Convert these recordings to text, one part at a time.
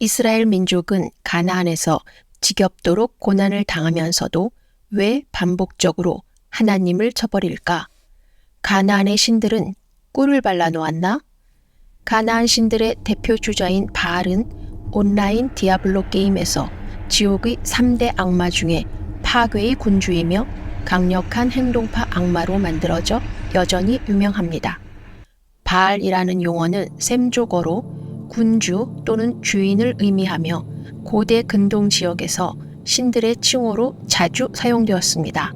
이스라엘 민족은 가나안에서 지겹도록 고난을 당하면서도 왜 반복적으로 하나님을 저버릴까? 가나안의 신들은 꿀을 발라 놓았나? 가나안 신들의 대표 주자인 바알은 온라인 디아블로 게임에서 지옥의 3대 악마 중에 파괴의 군주이며 강력한 행동파 악마로 만들어져 여전히 유명합니다. 바알이라는 용어는 셈조거로 군주 또는 주인을 의미하며 고대 근동 지역에서 신들의 칭호로 자주 사용되었습니다.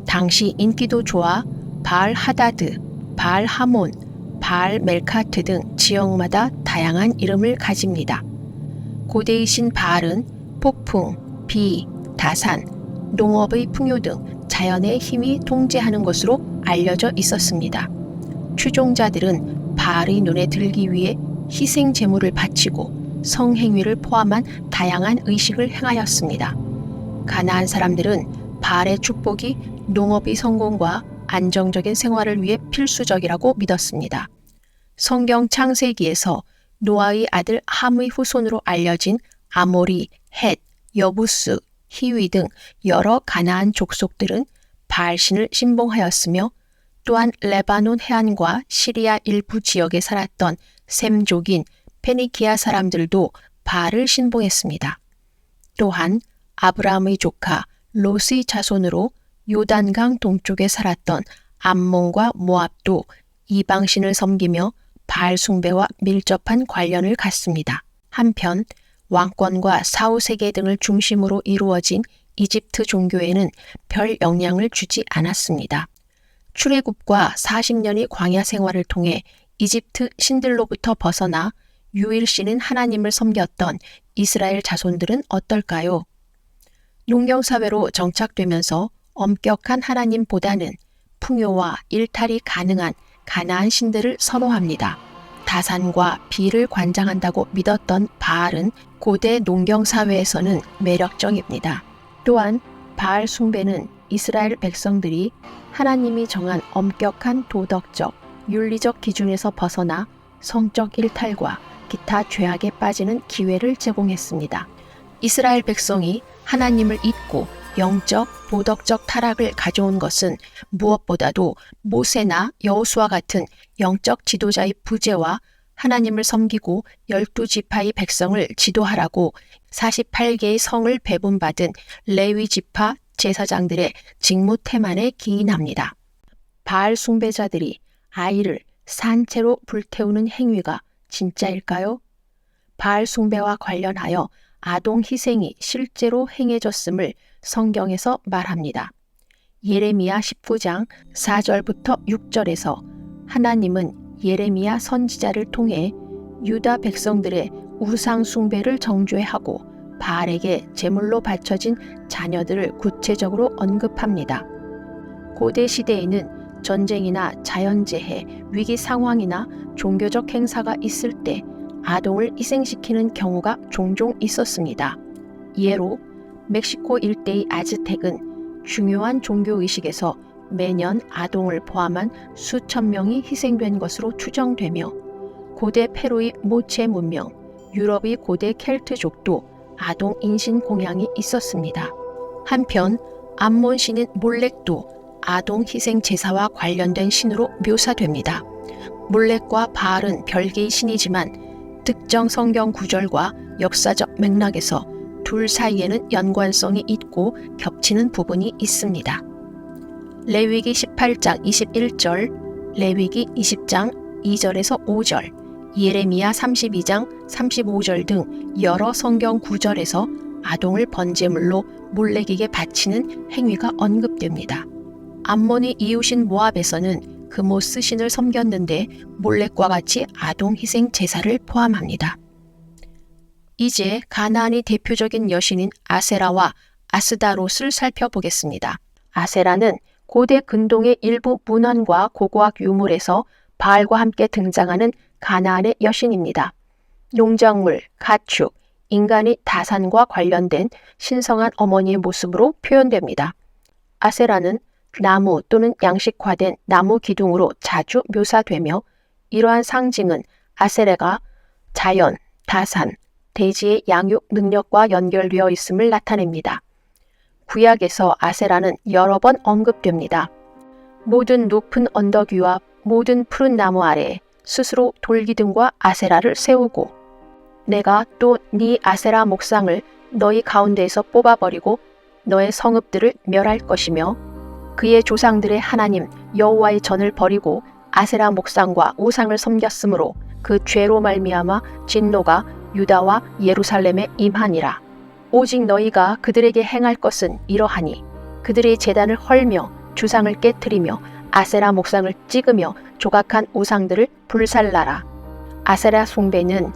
당시 인기도 좋아 바알 하다드, 바알 하몬, 바알 멜카트 등 지역마다 다양한 이름을 가집니다. 고대의 신 바알은 폭풍, 비, 다산, 농업의 풍요 등 자연의 힘이 통제하는 것으로 알려져 있었습니다. 추종자들은 바알의 눈에 들기 위해 희생 제물을 바치고 성행위를 포함한 다양한 의식을 행하였습니다. 가나안 사람들은 바알의 축복이 농업의 성공과 안정적인 생활을 위해 필수적이라고 믿었습니다. 성경 창세기에서 노아의 아들 함의 후손으로 알려진 아모리, 헷, 여부스, 히위 등 여러 가나안 족속들은 바알신을 신봉하였으며 또한 레바논 해안과 시리아 일부 지역에 살았던 셈족인 페니키아 사람들도 바알을 신봉했습니다. 또한 아브라함의 조카 롯의 자손으로 요단강 동쪽에 살았던 암몬과 모압도 이방신을 섬기며 바알 숭배와 밀접한 관련을 갖습니다. 한편 왕권과 사후세계 등을 중심으로 이루어진 이집트 종교에는 별 영향을 주지 않았습니다. 출애굽과 40년의 광야 생활을 통해 이집트 신들로부터 벗어나 유일신인 하나님을 섬겼던 이스라엘 자손들은 어떨까요? 농경사회로 정착되면서 엄격한 하나님보다는 풍요와 일탈이 가능한 가나안 신들을 선호합니다. 다산과 비를 관장한다고 믿었던 바알은 고대 농경사회에서는 매력적입니다. 또한 바알 숭배는 이스라엘 백성들이 하나님이 정한 엄격한 도덕적, 윤리적 기준에서 벗어나 성적 일탈과 기타 죄악에 빠지는 기회를 제공했습니다. 이스라엘 백성이 하나님을 잊고 영적, 도덕적 타락을 가져온 것은 무엇보다도 모세나 여호수아 같은 영적 지도자의 부재와 하나님을 섬기고 12지파의 백성을 지도하라고 48개의 성을 배분받은 레위 지파 제사장들의 직무 태만에 기인합니다. 바알 숭배자들이 아이를 산채로 불태우는 행위가 진짜일까요? 바알 숭배와 관련하여 아동 희생이 실제로 행해졌음을 성경에서 말합니다. 예레미야 19장 4절부터 6절에서 하나님은 예레미야 선지자를 통해 유다 백성들의 우상 숭배를 정죄하고 바알에게 제물로 바쳐진 자녀들을 구체적으로 언급합니다. 고대 시대에는 전쟁이나 자연재해, 위기 상황이나 종교적 행사가 있을 때 아동을 희생시키는 경우가 종종 있었습니다. 예로 멕시코 일대의 아즈텍은 중요한 종교의식에서 매년 아동을 포함한 수천 명이 희생된 것으로 추정되며 고대 페루의 모체 문명, 유럽의 고대 켈트족도 아동 인신 공양이 있었습니다. 한편 암몬 신인 몰렉도 아동 희생 제사와 관련된 신으로 묘사됩니다. 몰렉과 바알은 별개의 신이지만 특정 성경 구절과 역사적 맥락에서 둘 사이에는 연관성이 있고 겹치는 부분이 있습니다. 레위기 18장 21절, 레위기 20장 2절에서 5절, 예레미야 32장 35절 등 여러 성경 구절에서 아동을 번제물로 몰렉에게 바치는 행위가 언급됩니다. 암몬의 이웃인 모압에서는 그모스 신을 섬겼는데 몰렉과 같이 아동 희생 제사를 포함합니다. 이제 가나안의 대표적인 여신인 아세라와 아스다롯을 살펴보겠습니다. 아세라는 고대 근동의 일부 문헌과 고고학 유물에서 바알과 함께 등장하는 가나안의 여신입니다. 농작물, 가축, 인간의 다산과 관련된 신성한 어머니의 모습으로 표현됩니다. 아세라는 나무 또는 양식화된 나무 기둥으로 자주 묘사되며 이러한 상징은 아세라가 자연, 다산, 대지의 양육 능력과 연결되어 있음을 나타냅니다. 구약에서 아세라는 여러 번 언급됩니다. 모든 높은 언덕 위와 모든 푸른 나무 아래에 스스로 돌기둥과 아세라를 세우고 내가 또 네 아세라 목상을 너희 가운데에서 뽑아버리고 너의 성읍들을 멸할 것이며 그의 조상들의 하나님 여호와의 전을 버리고 아세라 목상과 우상을 섬겼으므로 그 죄로 말미암아 진노가 유다와 예루살렘에 임하니라. 오직 너희가 그들에게 행할 것은 이러하니 그들의 제단을 헐며 주상을 깨트리며 아세라 목상을 찍으며 조각한 우상들을 불살라라. 아세라 숭배는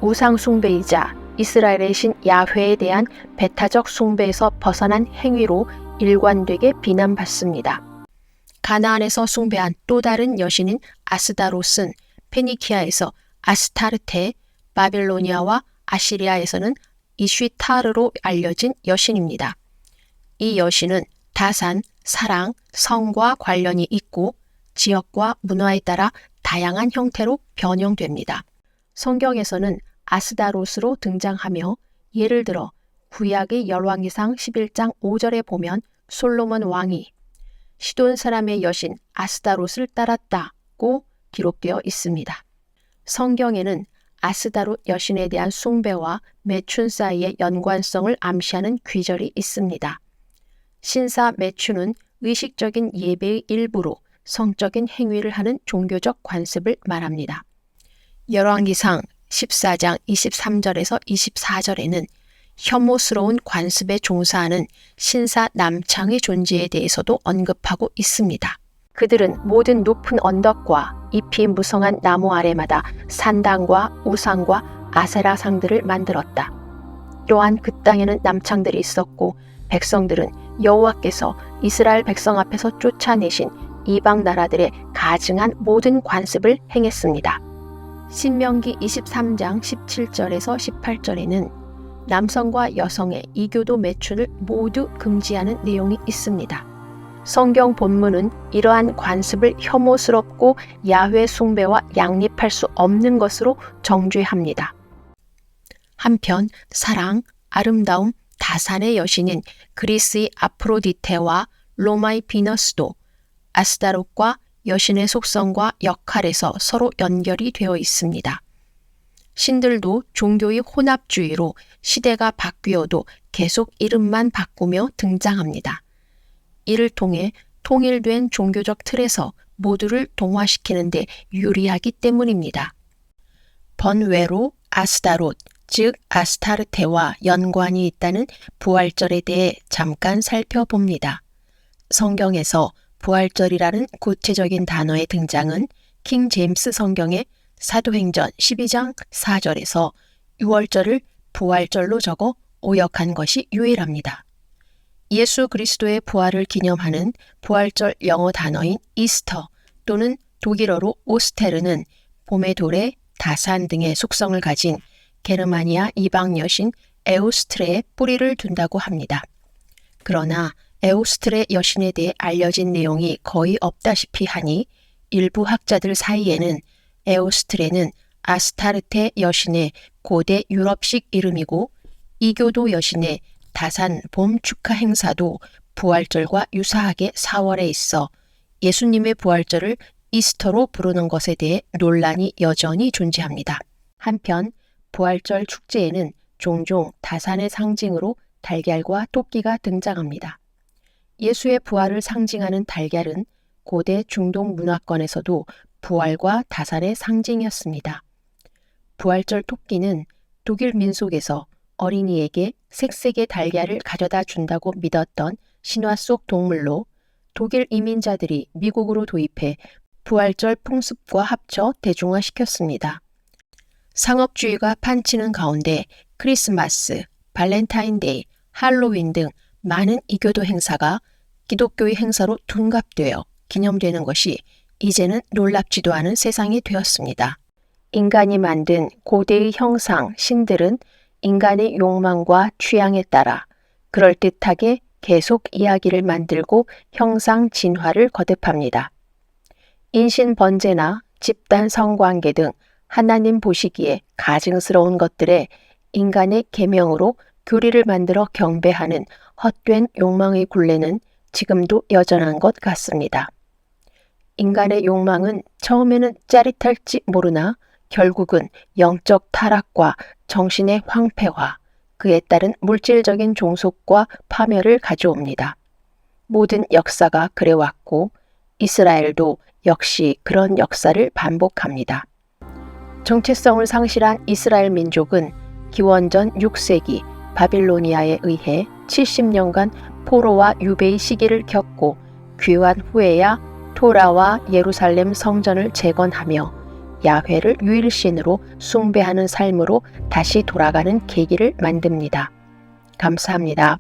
우상 숭배이자 이스라엘의 신 야훼에 대한 배타적 숭배에서 벗어난 행위로 일관되게 비난받습니다. 가나안에서 숭배한 또 다른 여신인 아스다롯은 페니키아에서 아스타르테, 바빌로니아와 아시리아에서는 이쉬타르로 알려진 여신입니다. 이 여신은 다산, 사랑, 성과 관련이 있고 지역과 문화에 따라 다양한 형태로 변형됩니다. 성경에서는 아스다롯으로 등장하며 예를 들어 구약의 열왕기상 11장 5절에 보면 솔로몬 왕이 시돈 사람의 여신 아스다롯을 따랐다고 기록되어 있습니다. 성경에는 아스다롯 여신에 대한 숭배와 매춘 사이의 연관성을 암시하는 귀절이 있습니다. 신사 매춘은 의식적인 예배의 일부로 성적인 행위를 하는 종교적 관습을 말합니다. 열왕기상 14장 23절에서 24절에는 혐오스러운 관습에 종사하는 신사 남창의 존재에 대해서도 언급하고 있습니다. 그들은 모든 높은 언덕과 잎이 무성한 나무 아래마다 산당과 우상과 아세라상들을 만들었다. 또한 그 땅에는 남창들이 있었고 백성들은 여호와께서 이스라엘 백성 앞에서 쫓아내신 이방 나라들의 가증한 모든 관습을 행했습니다. 신명기 23장 17절에서 18절에는 남성과 여성의 이교도 매춘을 모두 금지하는 내용이 있습니다. 성경 본문은 이러한 관습을 혐오스럽고 야훼 숭배와 양립할 수 없는 것으로 정죄합니다. 한편 사랑, 아름다움, 다산의 여신인 그리스의 아프로디테와 로마의 비너스도 아스다롯과 여신의 속성과 역할에서 서로 연결이 되어 있습니다. 신들도 종교의 혼합주의로 시대가 바뀌어도 계속 이름만 바꾸며 등장합니다. 이를 통해 통일된 종교적 틀에서 모두를 동화시키는 데 유리하기 때문입니다. 번외로 아스다롯, 즉 아스타르테와 연관이 있다는 부활절에 대해 잠깐 살펴봅니다. 성경에서 부활절이라는 구체적인 단어의 등장은 킹 제임스 성경의 사도행전 12장 4절에서 6월절을 부활절로 적어 오역한 것이 유일합니다. 예수 그리스도의 부활을 기념하는 부활절 영어 단어인 이스터 또는 독일어로 오스테르는 봄의 돌에 다산 등의 속성을 가진 게르마니아 이방 여신 에오스트레에 뿌리를 둔다고 합니다. 그러나 에오스트레 여신에 대해 알려진 내용이 거의 없다시피 하니 일부 학자들 사이에는 에오스트레는 아스타르테 여신의 고대 유럽식 이름이고 이교도 여신의 다산 봄 축하 행사도 부활절과 유사하게 4월에 있어 예수님의 부활절을 이스터로 부르는 것에 대해 논란이 여전히 존재합니다. 한편 부활절 축제에는 종종 다산의 상징으로 달걀과 토끼가 등장합니다. 예수의 부활을 상징하는 달걀은 고대 중동 문화권에서도 부활과 다산의 상징이었습니다. 부활절 토끼는 독일 민속에서 어린이에게 색색의 달걀을 가져다 준다고 믿었던 신화 속 동물로 독일 이민자들이 미국으로 도입해 부활절 풍습과 합쳐 대중화시켰습니다. 상업주의가 판치는 가운데 크리스마스, 발렌타인데이, 할로윈 등 많은 이교도 행사가 기독교의 행사로 둔갑되어 기념되는 것이 이제는 놀랍지도 않은 세상이 되었습니다. 인간이 만든 고대의 형상, 신들은 인간의 욕망과 취향에 따라 그럴듯하게 계속 이야기를 만들고 형상 진화를 거듭합니다. 인신 번제나 집단 성관계 등 하나님 보시기에 가증스러운 것들에 인간의 계명으로 교리를 만들어 경배하는 헛된 욕망의 굴레는 지금도 여전한 것 같습니다. 인간의 욕망은 처음에는 짜릿할지 모르나 결국은 영적 타락과 정신의 황폐화, 그에 따른 물질적인 종속과 파멸을 가져옵니다. 모든 역사가 그래왔고 이스라엘도 역시 그런 역사를 반복합니다. 정체성을 상실한 이스라엘 민족은 기원전 6세기 바빌로니아에 의해 70년간 포로와 유배의 시기를 겪고 귀환 후에야 토라와 예루살렘 성전을 재건하며 야훼를 유일신으로 숭배하는 삶으로 다시 돌아가는 계기를 만듭니다. 감사합니다.